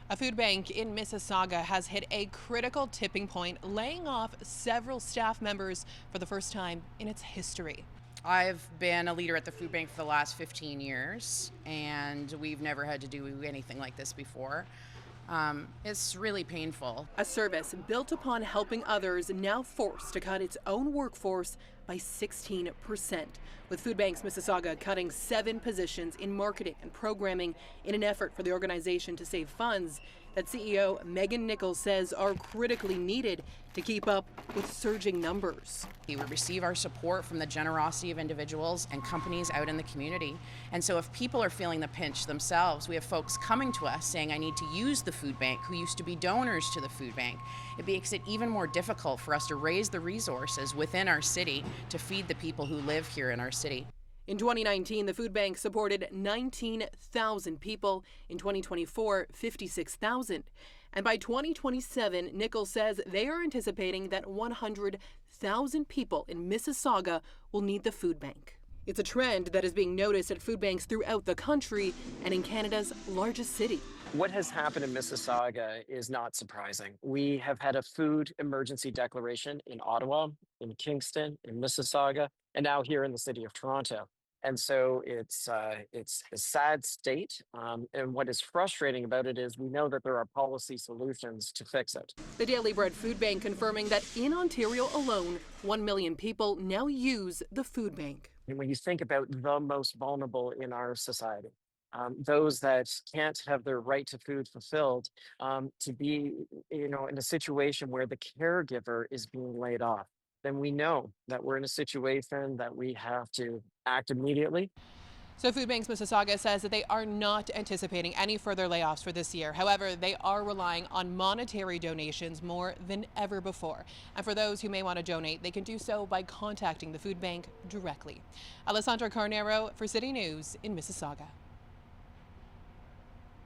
A food bank in Mississauga has hit a critical tipping point, laying off several staff members for the first time in its history. I've been a leader at the food bank for the last 15 years, and we've never had to do anything like this before. It's really painful. A service built upon helping others now forced to cut its own workforce by 16%, with Food Banks Mississauga cutting 7 positions in marketing and programming in an effort for the organization to save funds that CEO Megan Nichols says are critically needed to keep up with surging numbers. We receive our support from the generosity of individuals and companies out in the community. And so if people are feeling the pinch themselves, we have folks coming to us saying, I need to use the food bank, who used to be donors to the food bank. It makes it even more difficult for us to raise the resources within our city to feed the people who live here in our city. In 2019, the food bank supported 19,000 people. In 2024, 56,000. And by 2027, Nichols says they are anticipating that 100,000 people in Mississauga will need the food bank. It's a trend that is being noticed at food banks throughout the country and in Canada's largest city. What has happened in Mississauga is not surprising. We have had a food emergency declaration in Ottawa, in Kingston, in Mississauga, and now here in the city of Toronto. And so it's a sad state. And what is frustrating about it is we know that there are policy solutions to fix it. The Daily Bread Food Bank confirming that in Ontario alone, 1 million people now use the food bank. And when you think about the most vulnerable in our society, those that can't have their right to food fulfilled, to be, in a situation where the caregiver is being laid off, then we know that we're in a situation that we have to act immediately. So Food Banks Mississauga says that they are not anticipating any further layoffs for this year. However, they are relying on monetary donations more than ever before. And for those who may want to donate, they can do so by contacting the food bank directly. Alessandra Carneiro for City News in Mississauga.